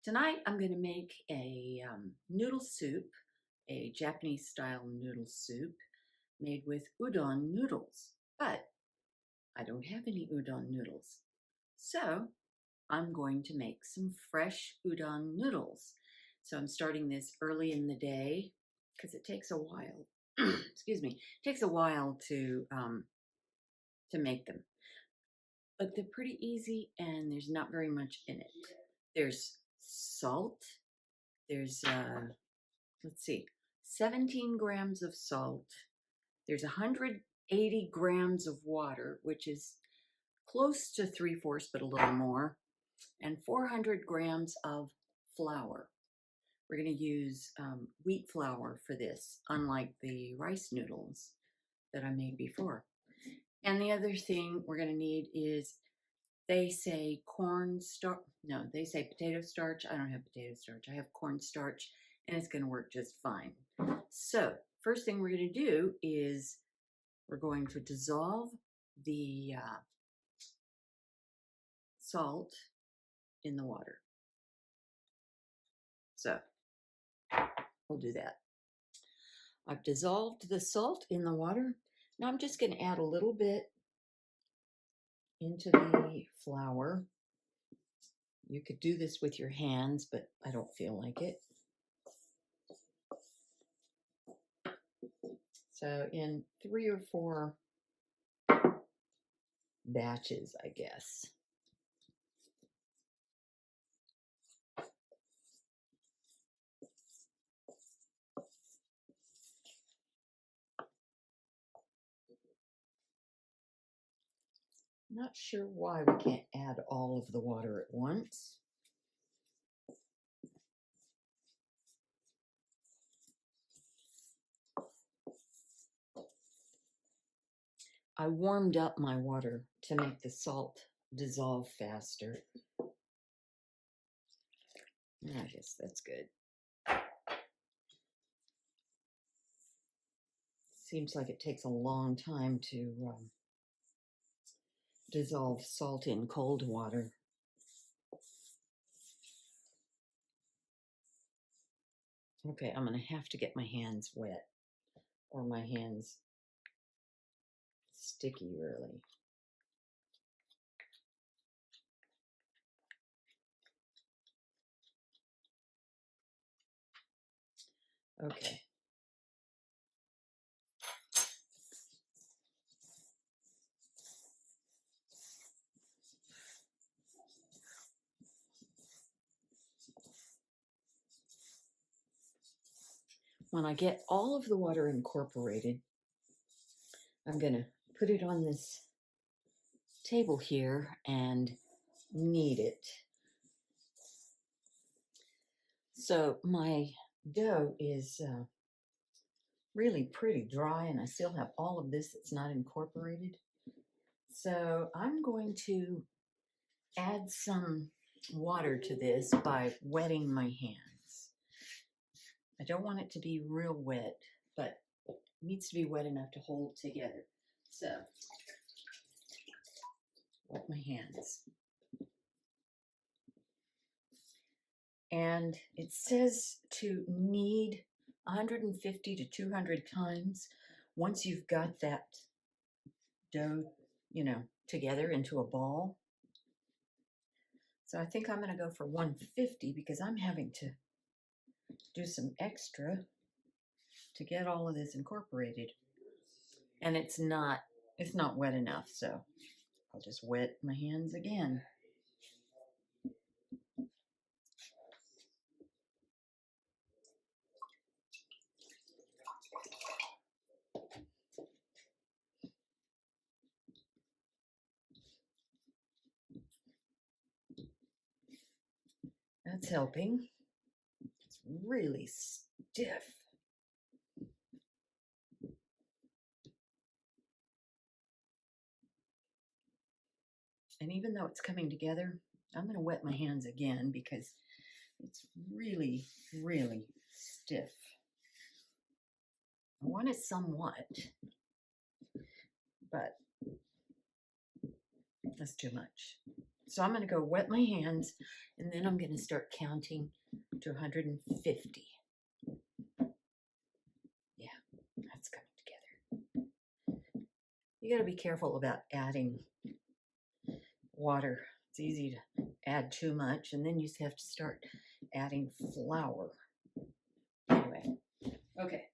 Tonight I'm going to make a noodle soup, a Japanese style noodle soup made with udon noodles. But I don't have any udon noodles. So I'm going to make some fresh udon noodles. So I'm starting this early in the day because it takes a while. Excuse me, it takes a while to make them. But they're pretty easy and there's not very much in it. There's salt. There's, let's see, 17 grams of salt. There's 180 grams of water, which is close to 3/4, but a little more, and 400 grams of flour. We're going to use wheat flour for this, unlike the rice noodles that I made before. And the other thing we're going to need is, they say cornstarch. No, they say potato starch. I don't have potato starch. I have cornstarch, and it's going to work just fine. So first thing we're going to do is we're going to dissolve the salt in the water. So we'll do that. I've dissolved the salt in the water. Now I'm just going to add a little bit into the flour. You could do this with your hands, but I don't feel like it. So in 3 or 4 batches, I guess. Not sure why we can't add all of the water at once. I warmed up my water to make the salt dissolve faster. I guess that's good. Seems like it takes a long time to dissolve salt in cold water. Okay, I'm going to have to get my hands wet, or my hands sticky, really. Okay. When I get all of the water incorporated, I'm going to put it on this table here and knead it. So my dough is really pretty dry, and I still have all of this that's not incorporated. So I'm going to add some water to this by wetting my hands. I don't want it to be real wet, but it needs to be wet enough to hold together. So, wet my hands. And it says to knead 150 to 200 times. Once you've got that dough, together into a ball. So I think I'm going to go for 150 because I'm having to do some extra to get all of this incorporated. And it's not wet enough, so I'll just wet my hands again. That's helping. It's really stiff. And even though it's coming together, I'm going to wet my hands again because it's really, really stiff. I want it somewhat, but that's too much. So I'm going to go wet my hands, and then I'm going to start counting to 150. Yeah, that's coming together. You got to be careful about adding water. It's easy to add too much, and then you have to start adding flour. Anyway, okay.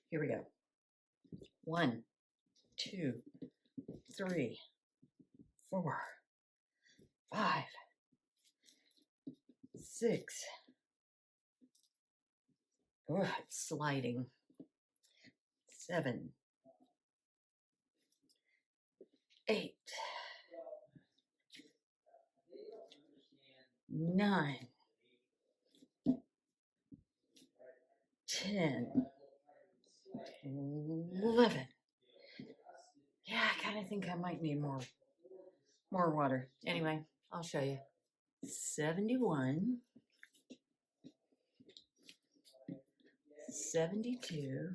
Here we go. 1, 2, 3, 4, 5, 6. Oh, it's sliding. 7, 8, 9, 10, 11. Yeah, I kind of think I might need more water. Anyway, I'll show you. 71, 72.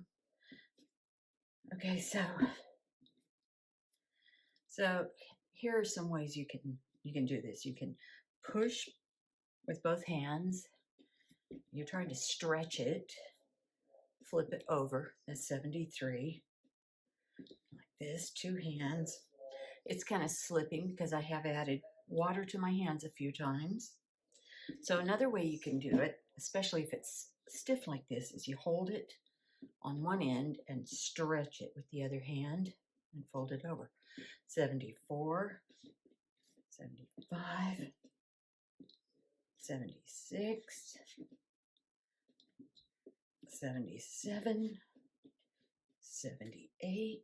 Okay, so here are some ways you can do this. You can push with both hands. You're trying to stretch it. Flip it over. That's 73. Like this, 2 hands. It's kind of slipping because I have added water to my hands a few times. So another way you can do it, especially if it's stiff like this, is you hold it on one end and stretch it with the other hand and fold it over. 74, 75, 76, 77, 78,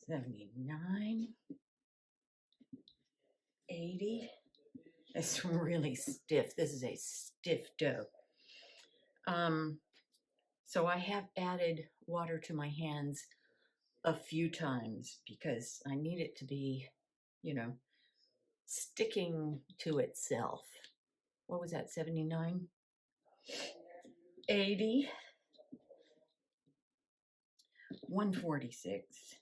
79, 80. It's really stiff. This is a stiff dough. So I have added water to my hands a few times because I need it to be, sticking to itself. What was that, 79? 80, 146,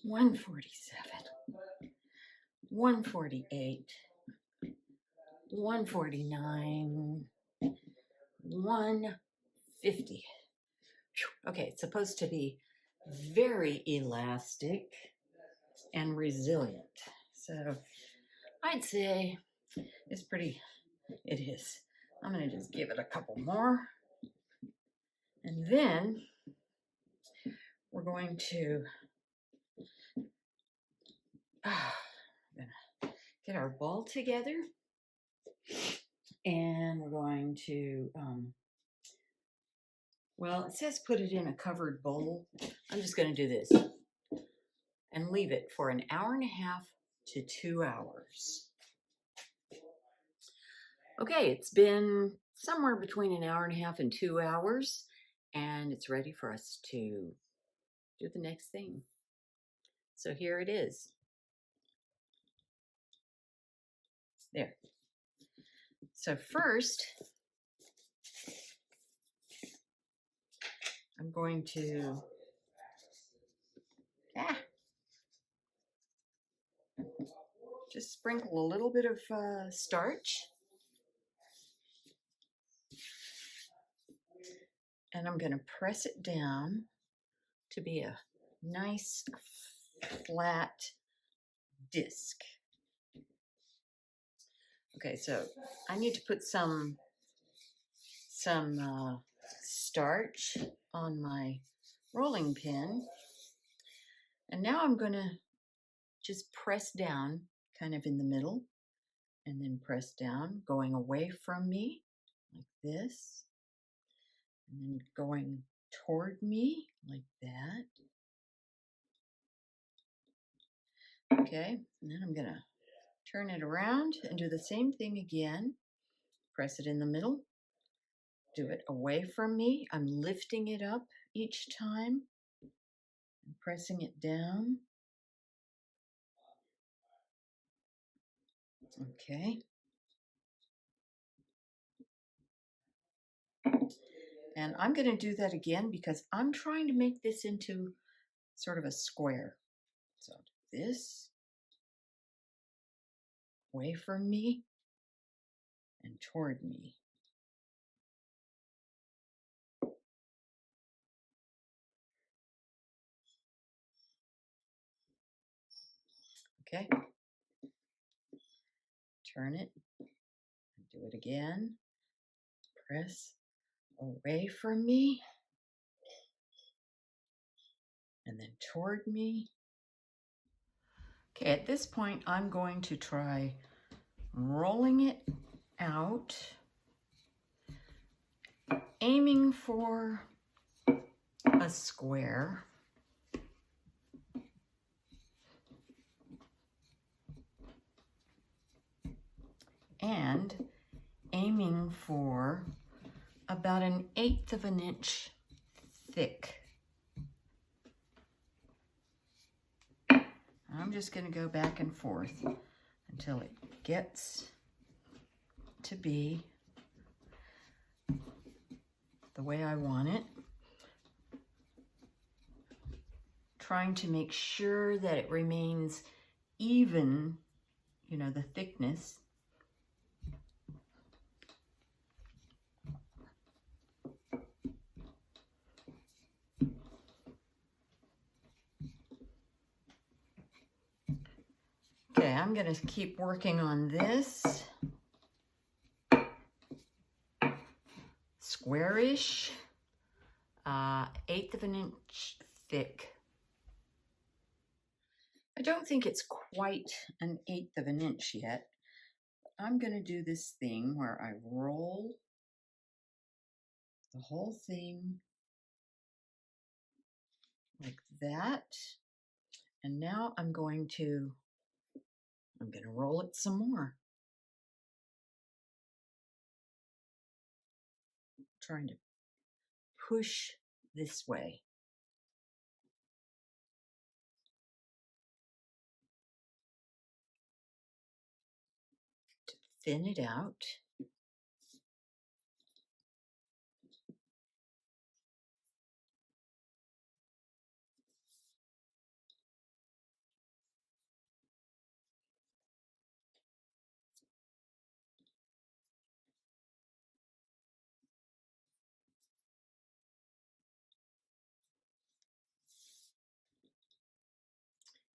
147, 148, 149, 150. Okay, it's supposed to be very elastic and resilient. So I'd say it is. I'm going to just give it a couple more. And then we're going to get our ball together. And we're going to, well, it says put it in a covered bowl. I'm just going to do this and leave it for an hour and a half to 2 hours. Okay, it's been somewhere between an hour and a half and 2 hours, and it's ready for us to do the next thing. So here it is. There. So first, I'm going to just sprinkle a little bit of starch. And I'm going to press it down to be a nice flat disc. Okay, so I need to put some starch on my rolling pin. And now I'm going to just press down kind of in the middle and then press down, going away from me like this, and then going toward me like that. Okay, and then I'm going to turn it around and do the same thing again. Press it in the middle. Do it away from me. I'm lifting it up each time and pressing it down. Okay. And I'm going to do that again because I'm trying to make this into sort of a square. So this away from me and toward me. Okay. Turn it. Do it again. Press away from me and then toward me. Okay, at this point, I'm going to try rolling it out, aiming for a square. And aiming for about 1/8 of an inch thick. I'm just going to go back and forth until it gets to be the way I want it. Trying to make sure that it remains even, you know, the thickness. Okay, I'm going to keep working on this. Squarish, 1/8 of an inch thick. I don't think it's quite 1/8 of an inch yet. I'm going to do this thing where I roll the whole thing like that. And now I'm going to roll it some more. Trying to push this way. To thin it out.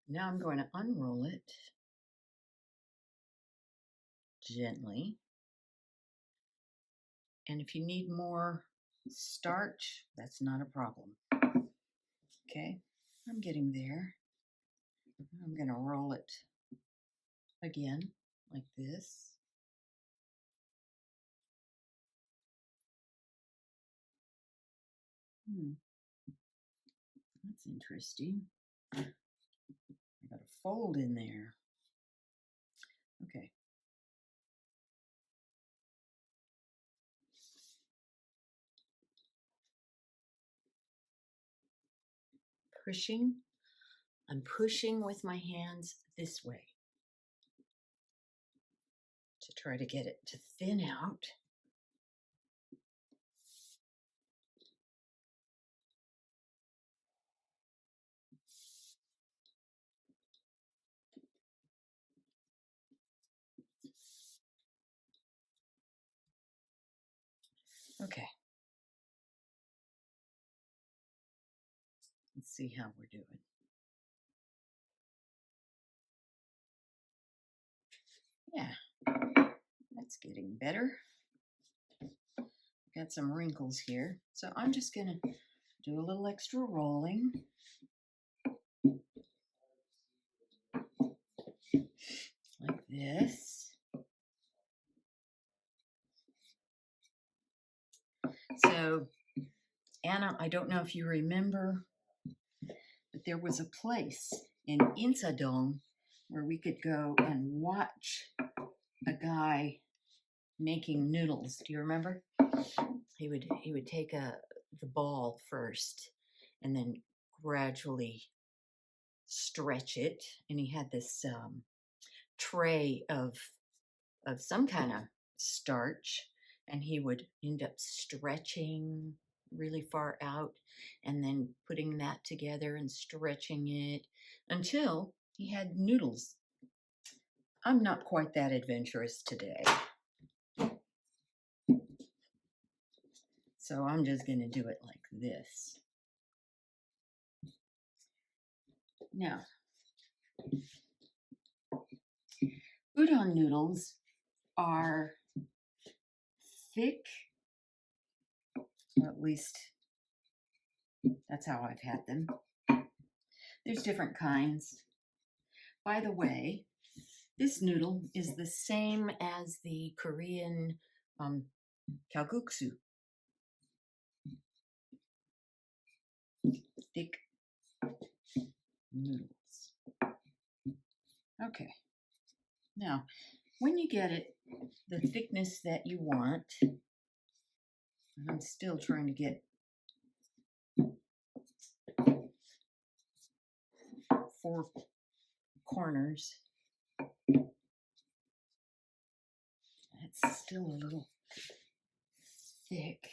Now I'm going to unroll it gently. And if you need more starch, that's not a problem. Okay, I'm getting there. I'm going to roll it again like this. That's interesting. I got a fold in there. Okay. Pushing. I'm pushing with my hands this way to try to get it to thin out. Okay. Let's see how we're doing. Yeah, that's getting better. Got some wrinkles here. So I'm just going to do a little extra rolling. Like this. So, Anna, I don't know if you remember, but there was a place in Insadong where we could go and watch a guy making noodles. Do you remember? He would take the ball first and then gradually stretch it, and he had this tray of some kind of starch, and he would end up stretching really far out, and then putting that together and stretching it until he had noodles. I'm not quite that adventurous today. So I'm just going to do it like this. Now, udon noodles are thick, or at least that's how I've had them. There's different kinds. By the way, this noodle is the same as the Korean Kalguksu. Thick noodles. Okay. Now, when you get it the thickness that you want, I'm still trying to get 4 corners. It's still a little thick.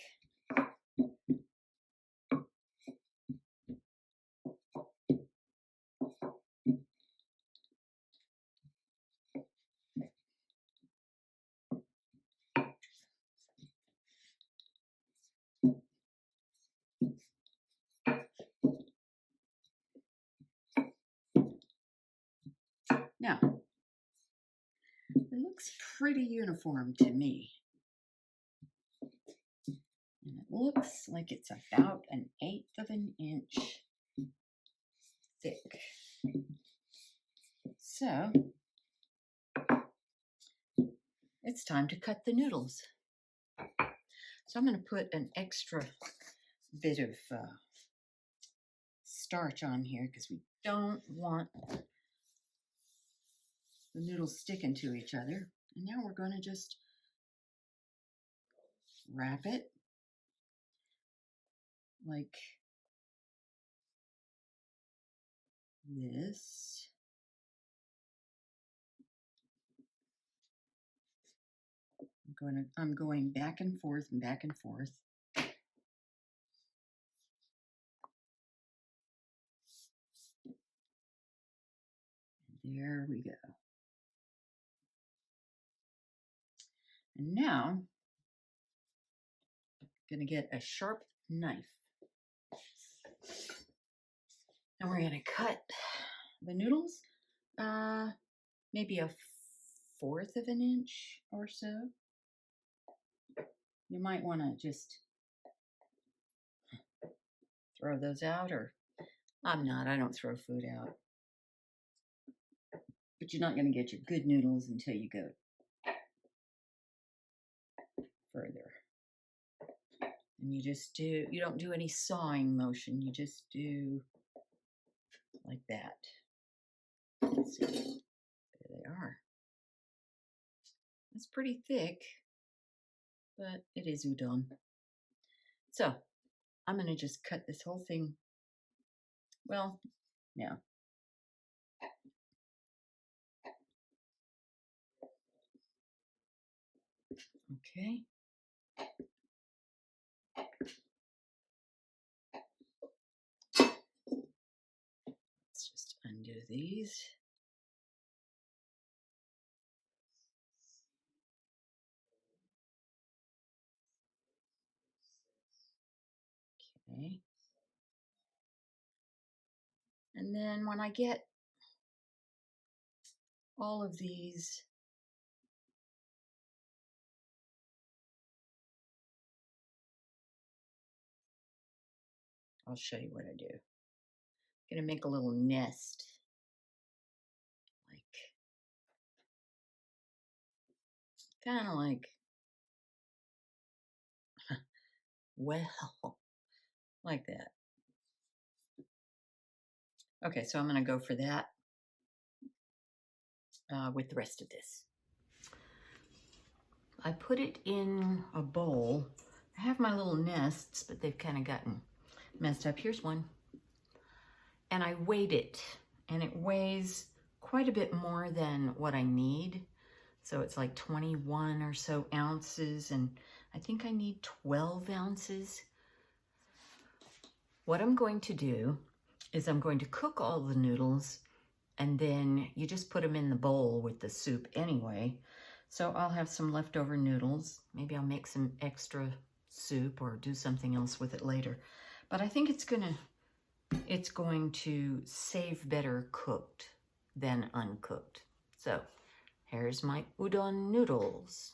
Now, it looks pretty uniform to me. And it looks like it's about 1/8 of an inch thick. So, it's time to cut the noodles. So I'm going to put an extra bit of starch on here because we don't want the noodles sticking to each other. And now we're going to just wrap it like this. I'm going back and forth and back and forth. There we go. And now, I'm going to get a sharp knife. And we're going to cut the noodles maybe 1/4 of an inch or so. You might want to just throw those out, or I don't throw food out. But you're not going to get your good noodles until you go further. And you don't do any sawing motion, you just do like that. Let's see, there they are. It's pretty thick, but it is udon. So, I'm going to just cut this whole thing. Well, no. Okay. Let's just undo these. Okay. And then when I get all of these I'll show you what I do. I'm going to make a little nest. Kind of like, well, like that. Okay, so I'm going to go for that with the rest of this. I put it in a bowl. I have my little nests, but they've kind of gotten messed up. Here's one. And I weighed it, and it weighs quite a bit more than what I need. So it's like 21 or so ounces, and I think I need 12 ounces. what I'm going to do is I'm going to cook all the noodles, and then you just put them in the bowl with the soup anyway. So I'll have some leftover noodles. Maybe I'll make some extra soup or do something else with it later. But I think it's going to save better cooked than uncooked. So here's my udon noodles.